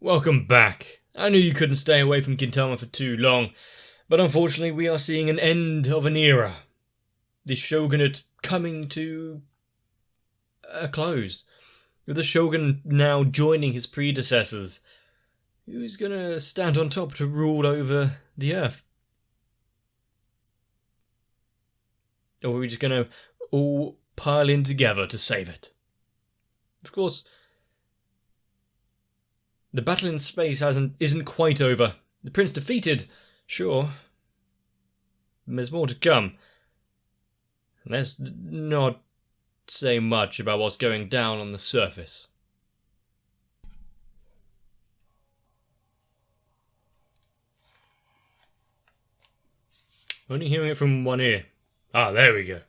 Welcome back. I knew you couldn't stay away from Gintama for too long, but unfortunately we are seeing an end of an era. The shogunate coming to a close, with the shogun now joining his predecessors. Who's gonna stand on top to rule over the earth? Or are we just gonna all pile in together to save it? Of course, the battle in space isn't quite over. The prince defeated, sure. There's more to come. Let's not say much about what's going down on the surface. Only hearing it from one ear. Ah, there we go.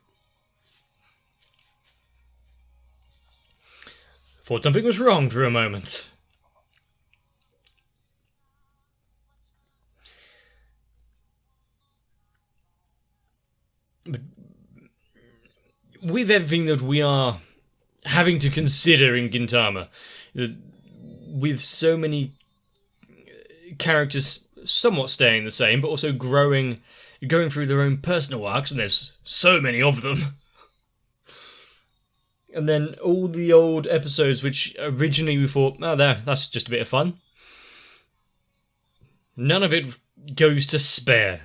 Thought something was wrong for a moment. But with everything that we are having to consider in Gintama, with so many characters somewhat staying the same, but also going through their own personal arcs, and there's so many of them. And then all the old episodes which originally we thought, oh, that's just a bit of fun. None of it goes to spare.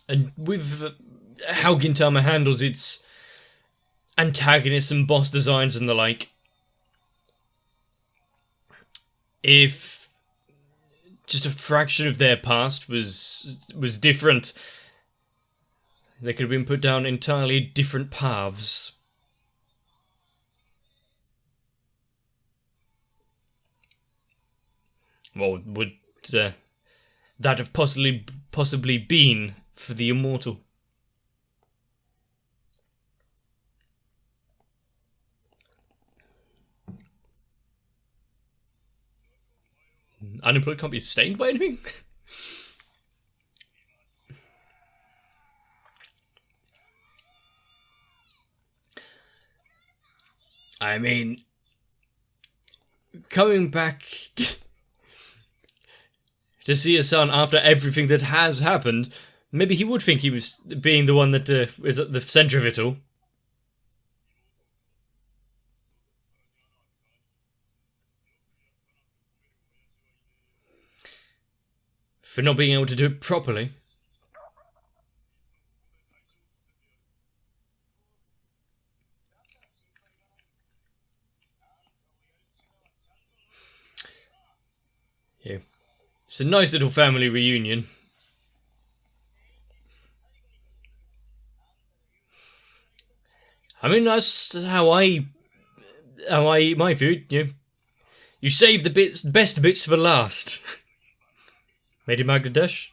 And with how Gintama handles its antagonists and boss designs and the like, if just a fraction of their past was different, they could have been put down entirely different paths. What would that have possibly been for the immortal? Unemployed can't be sustained by anything? I mean, coming back to see his son after everything that has happened, maybe he would think he was being the one that is at the centre of it all. For not being able to do it properly. Yeah. It's a nice little family reunion. I mean, that's how I eat my food. You save the best bits for last. Made in Bangladesh.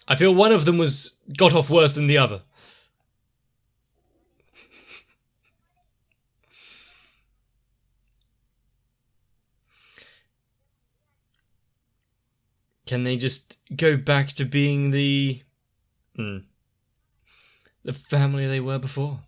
I feel one of them got off worse than the other. Can they just go back to being the family they were before?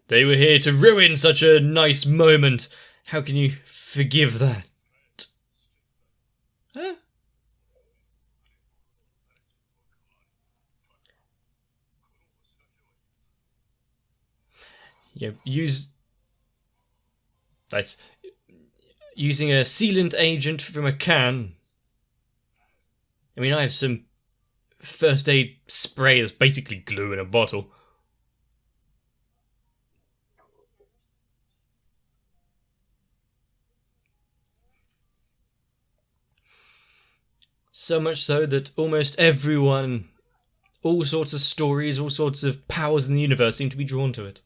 They were here to ruin such a nice moment. How can you forgive that? Huh? Yeah, using a sealant agent from a can. I mean, I have some first aid spray that's basically glue in a bottle. So much so that almost everyone all sorts of stories, all sorts of powers in the universe seem to be drawn to it.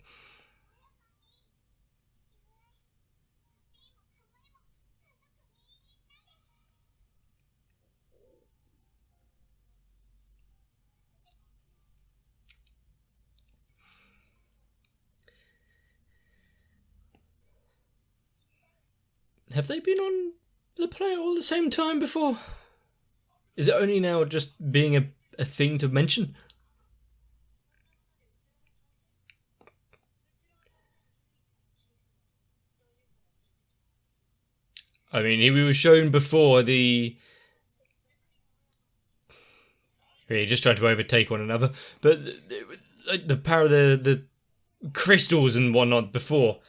Have they been on the planet all at the same time before? Is it only now just being a thing to mention? I mean, he was shown before the... Really, just trying to overtake one another. But the power of the crystals and whatnot before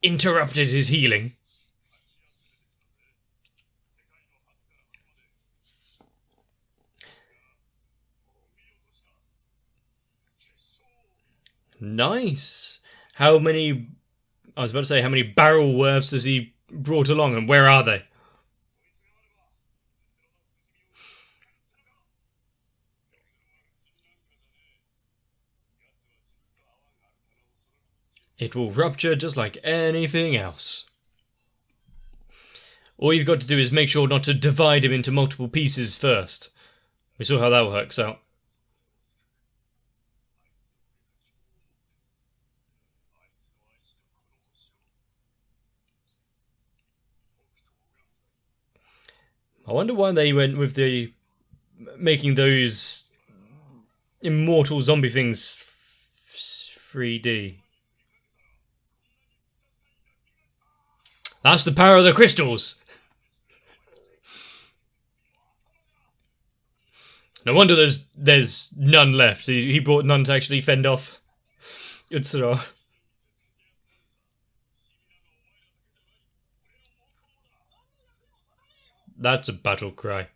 interrupted his healing. Nice. How many... I was about to say, how many barrel worths has he brought along, and where are they? It will rupture just like anything else. All you've got to do is make sure not to divide him into multiple pieces first. We saw how that works out. I wonder why they went with the making those immortal zombie things 3D. That's the power of the crystals. No wonder there's none left. He brought none to actually fend off Utsuro. That's a battle cry.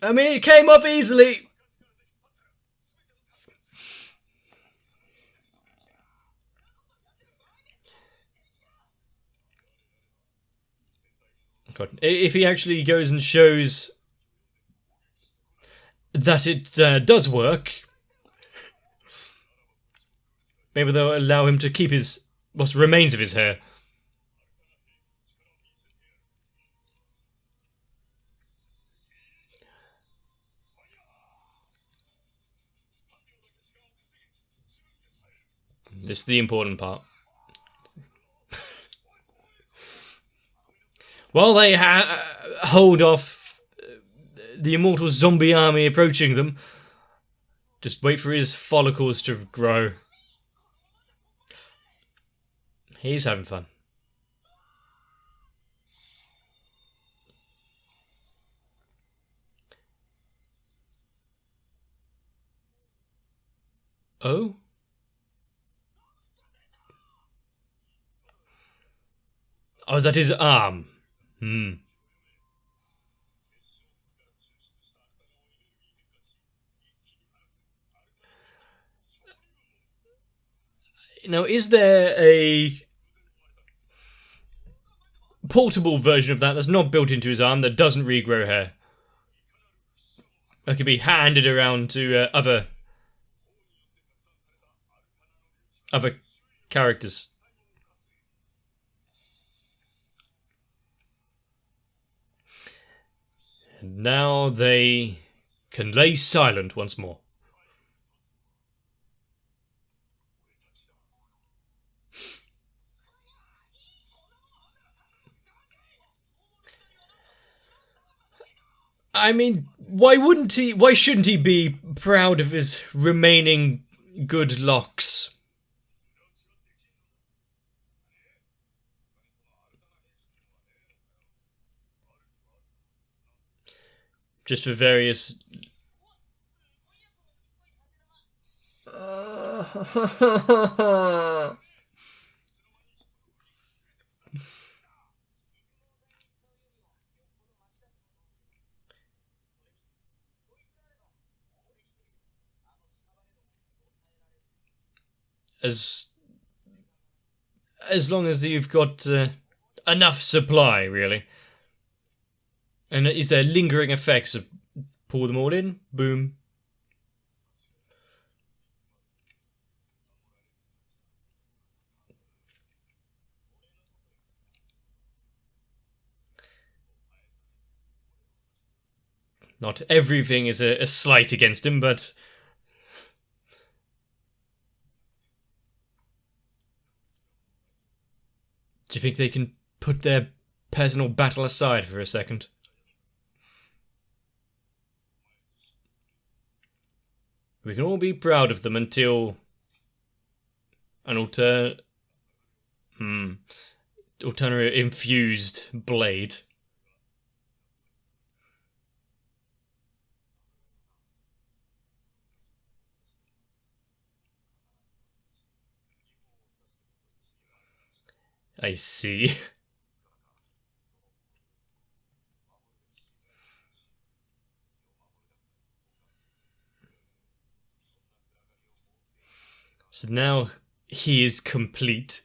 I mean, it came off easily. God. If he actually goes and shows that it does work, maybe they'll allow him to keep what remains of his hair. This is the important part. While they hold off the immortal zombie army approaching them, just wait for his follicles to grow. He's having fun. Oh? Oh, is that his arm? Now, is there a portable version of that's not built into his arm that doesn't regrow hair? That could be handed around to other characters. And now they can lay silent once more. I mean, why shouldn't he be proud of his remaining good locks? Just for various... as long as you've got enough supply, really. And is there lingering effects of pull them all in? Boom. Not everything is a slight against him, but do you think they can put their personal battle aside for a second? We can all be proud of them until an alternative infused blade. I see. So now he is complete.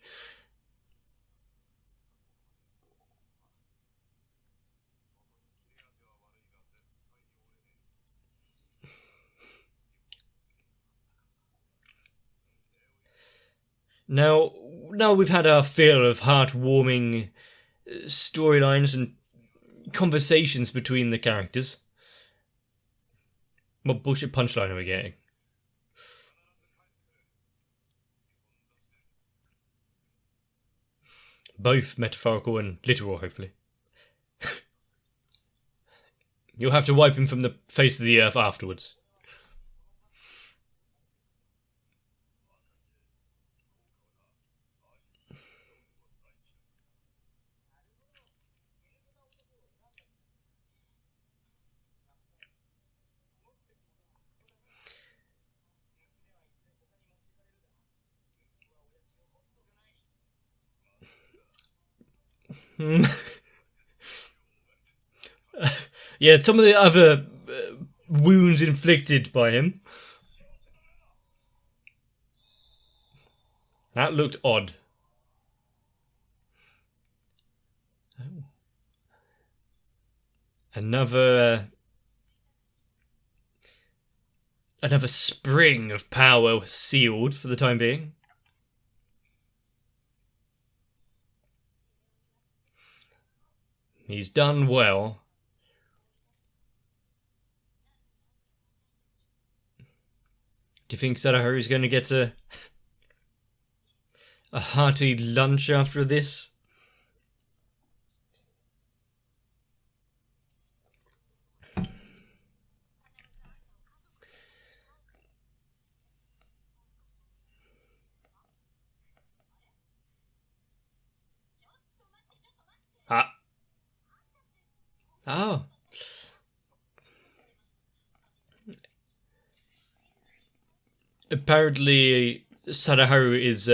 Now we've had our fill of heartwarming storylines and conversations between the characters. What bullshit punchline are we getting? Both metaphorical and literal, hopefully. You'll have to wipe him from the face of the earth afterwards. Yeah, some of the other wounds inflicted by him. That looked odd. Another spring of power sealed for the time being. He's done well. Do you think Sadaharu's going to get a hearty lunch after this? Oh. Apparently, Sadaharu is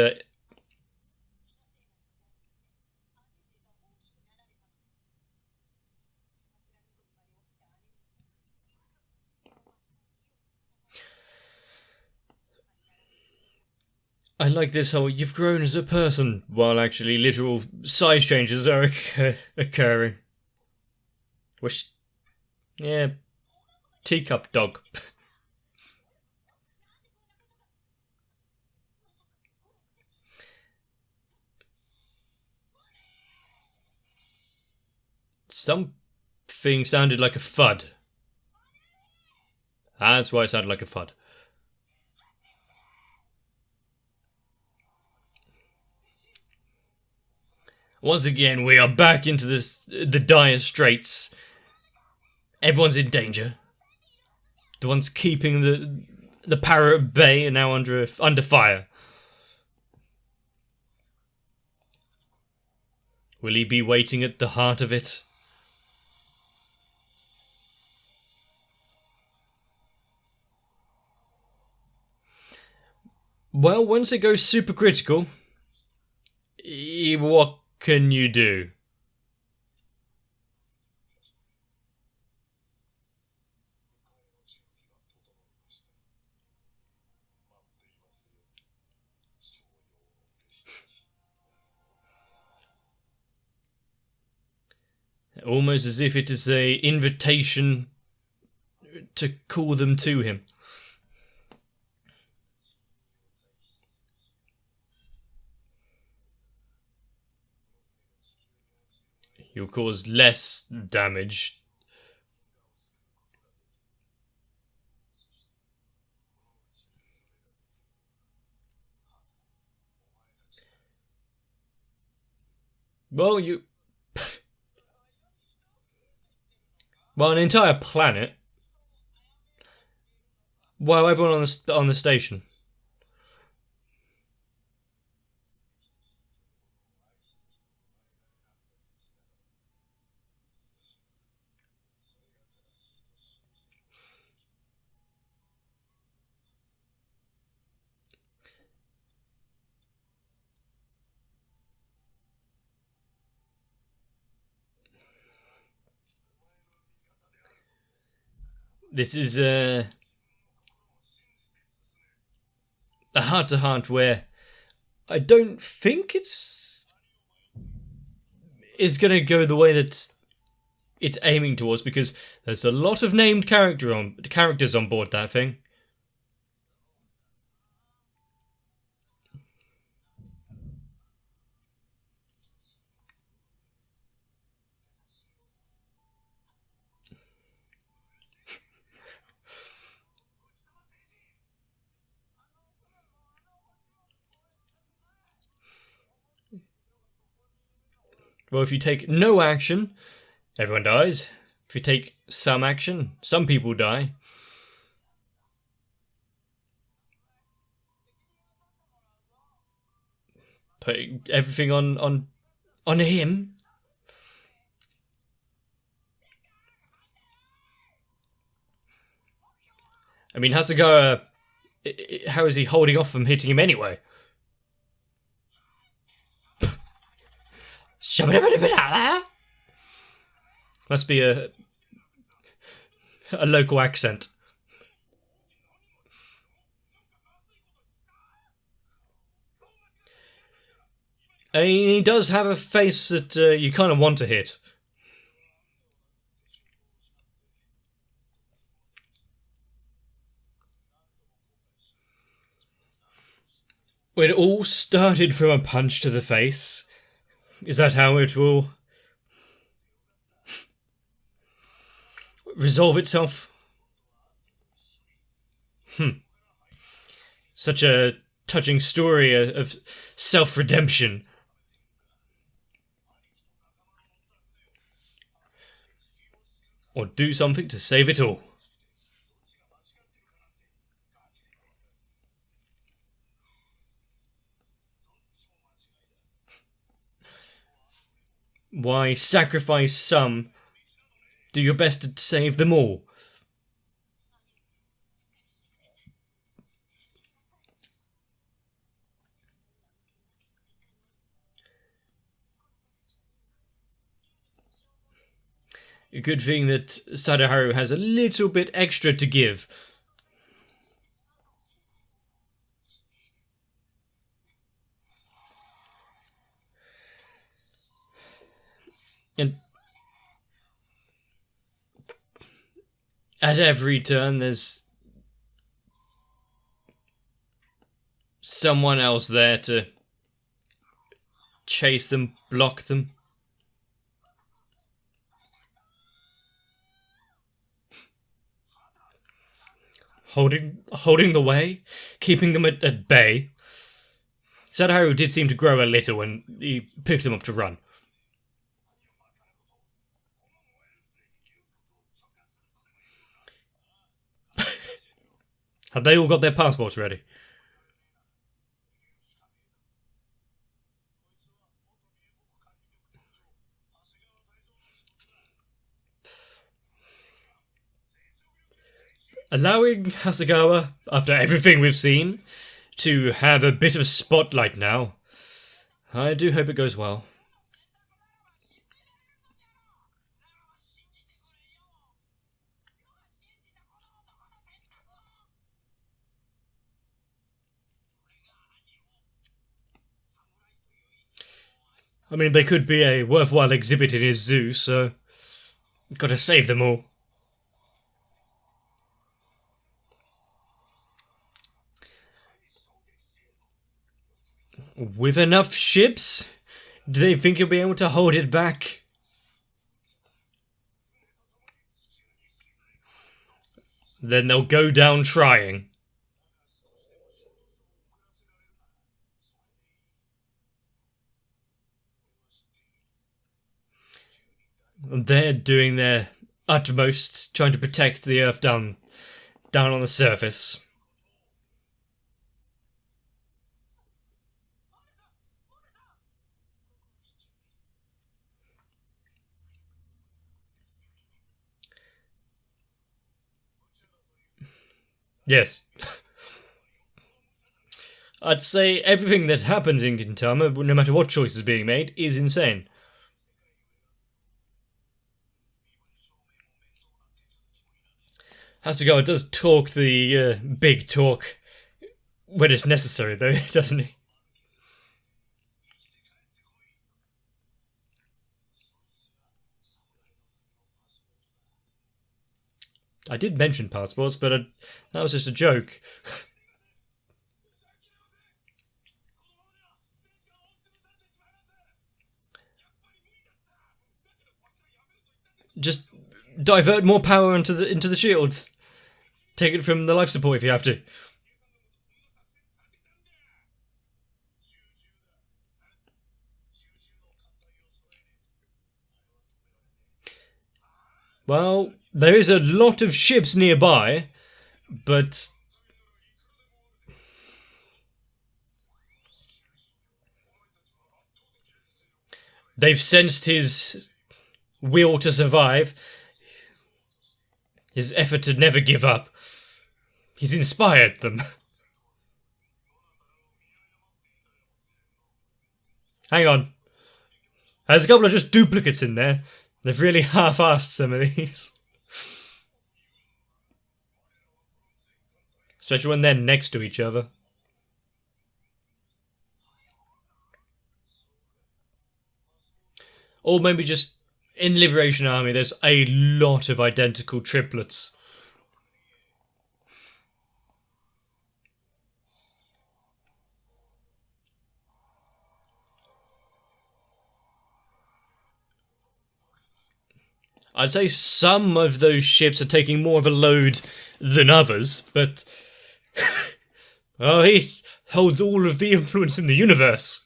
I like this whole you've grown as a person while actually literal size changes are occurring. Which, yeah, teacup dog. Something sounded like a thud. That's why it sounded like a thud. Once again, we are back into the dire straits. Everyone's in danger. The ones keeping the parrot at bay are now under fire. Will he be waiting at the heart of it? Well, once it goes super critical, what can you do? Almost as if it is a invitation to call them to him. You'll cause less damage. Well, well, an entire planet. Well, everyone on the station. This is a heart-to-heart where I don't think it's going to go the way that it's aiming towards, because there's a lot of named characters on board that thing. Well, if you take no action, everyone dies. If you take some action, some people die. Putting everything on him. I mean, Hasegawa, how is he holding off from hitting him anyway? Must be a local accent. I mean, he does have a face that you kind of want to hit. It all started from a punch to the face. Is that how it will resolve itself? Such a touching story of self-redemption. Or do something to save it all. Why sacrifice some? Do your best to save them all. A good thing that Sadaharu has a little bit extra to give. And at every turn, there's someone else there to chase them, block them. Holding the way, keeping them at bay. Sadaharu did seem to grow a little when he picked them up to run. Have they all got their passports ready? Allowing Hasegawa, after everything we've seen, to have a bit of a spotlight now. I do hope it goes well. I mean, they could be a worthwhile exhibit in his zoo, so Gotta save them all. With enough ships? Do they think you'll be able to hold it back? Then they'll go down trying. And they're doing their utmost, trying to protect the Earth down on the surface. Yes. I'd say everything that happens in Gintama, no matter what choice is being made, is insane. Hasegawa does talk the big talk when it's necessary, though, doesn't he? I did mention passports, but that was just a joke. Just divert more power into the shields. Take it from the life support if you have to. Well, there is a lot of ships nearby, but they've sensed his will to survive, his effort to never give up. He's inspired them. Hang on. There's a couple of just duplicates in there. They've really half-assed some of these. Especially when they're next to each other. Or maybe just in the Liberation Army there's a lot of identical triplets. I'd say some of those ships are taking more of a load than others, but oh, he holds all of the influence in the universe.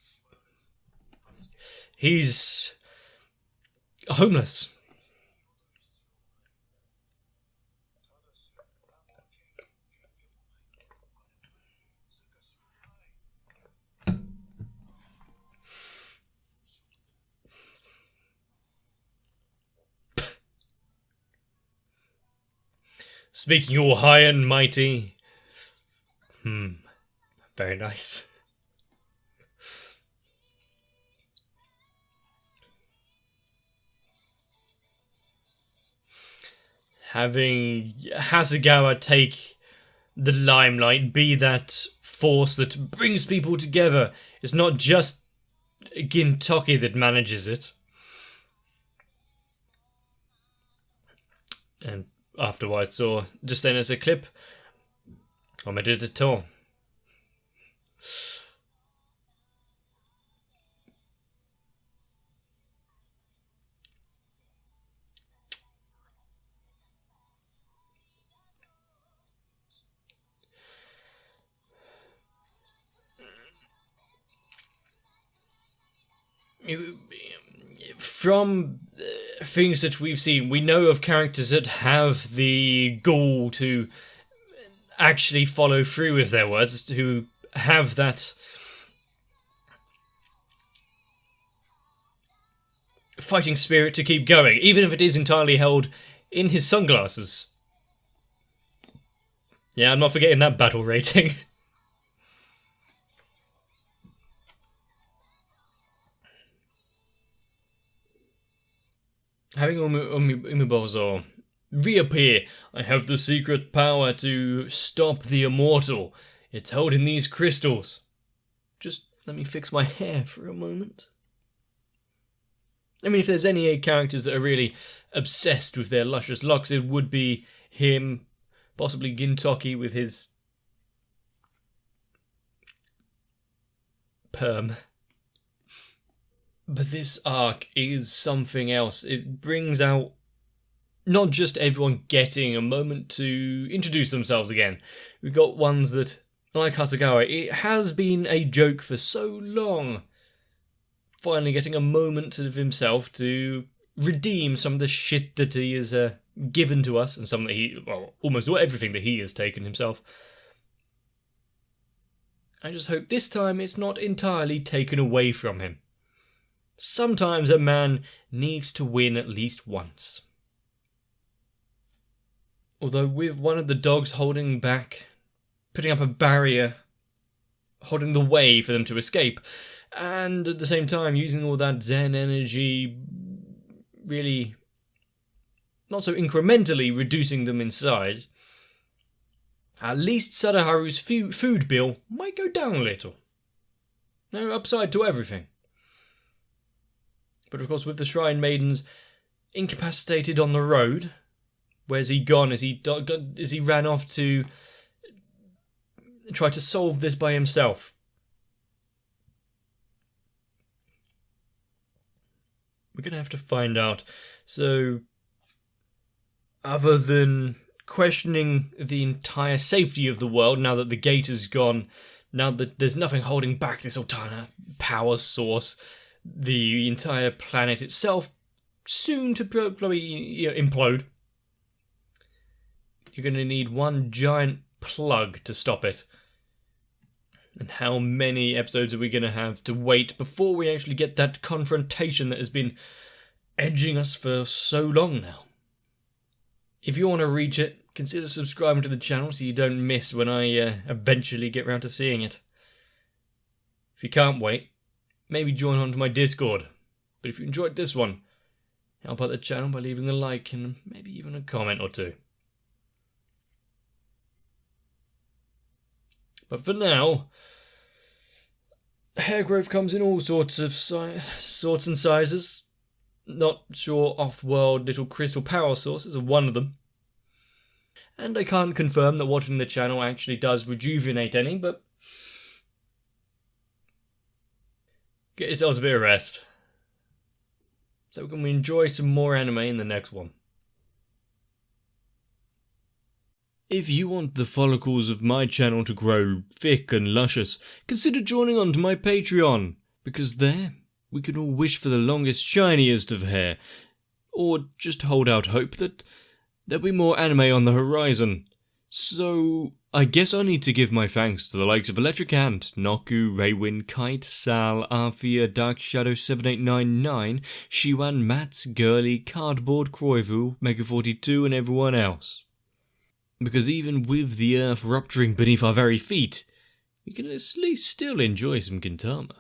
He's homeless. Speaking all high and mighty. Very nice. Having Hasegawa take the limelight, be that force that brings people together. It's not just Gintoki that manages it. And afterwards, saw just then as a clip, I made it at all. From things that we've seen, we know of characters that have the gall to actually follow through with their words, who have that fighting spirit to keep going, even if it is entirely held in his sunglasses. Yeah, I'm not forgetting that battle rating. Having Umibozo reappear, I have the secret power to stop the immortal. It's held in these crystals. Just let me fix my hair for a moment. I mean, if there's any characters that are really obsessed with their luscious locks, it would be him, possibly Gintoki with his perm. But this arc is something else. It brings out not just everyone getting a moment to introduce themselves again. We've got ones that, like Hasegawa, it has been a joke for so long. Finally getting a moment of himself to redeem some of the shit that he has given to us, and some that almost everything that he has taken himself. I just hope this time it's not entirely taken away from him. Sometimes a man needs to win at least once. Although with one of the dogs holding back, putting up a barrier, holding the way for them to escape, and at the same time using all that Zen energy, really not so incrementally reducing them in size, at least Sadaharu's food bill might go down a little. No upside to everything. But of course, with the Shrine Maidens incapacitated on the road, where's he gone? Is he ran off to try to solve this by himself? We're going to have to find out. So, other than questioning the entire safety of the world, now that the gate is gone, now that there's nothing holding back this Altana power source, the entire planet itself soon to probably implode. You're going to need one giant plug to stop it. And how many episodes are we going to have to wait before we actually get that confrontation that has been edging us for so long now? If you want to reach it, consider subscribing to the channel so you don't miss when I eventually get round to seeing it. If you can't wait, maybe join on to my Discord. But if you enjoyed this one, help out the channel by leaving a like and maybe even a comment or two. But for now, hair growth comes in all sorts and sizes. Not sure off-world little crystal power sources are one of them. And I can't confirm that watching the channel actually does rejuvenate any, but get yourselves a bit of rest. So can we enjoy some more anime in the next one? If you want the follicles of my channel to grow thick and luscious, consider joining on to my Patreon, because there we can all wish for the longest, shiniest of hair, or just hold out hope that there'll be more anime on the horizon. So, I guess I need to give my thanks to the likes of Electric Ant, Noku, Raywin, Kite, Sal, Arthea, Dark Shadow 7899, Shiwan, Mats, Girly, Cardboard, Croyvu, Mega42 and everyone else. Because even with the earth rupturing beneath our very feet, we can at least still enjoy some Gintama.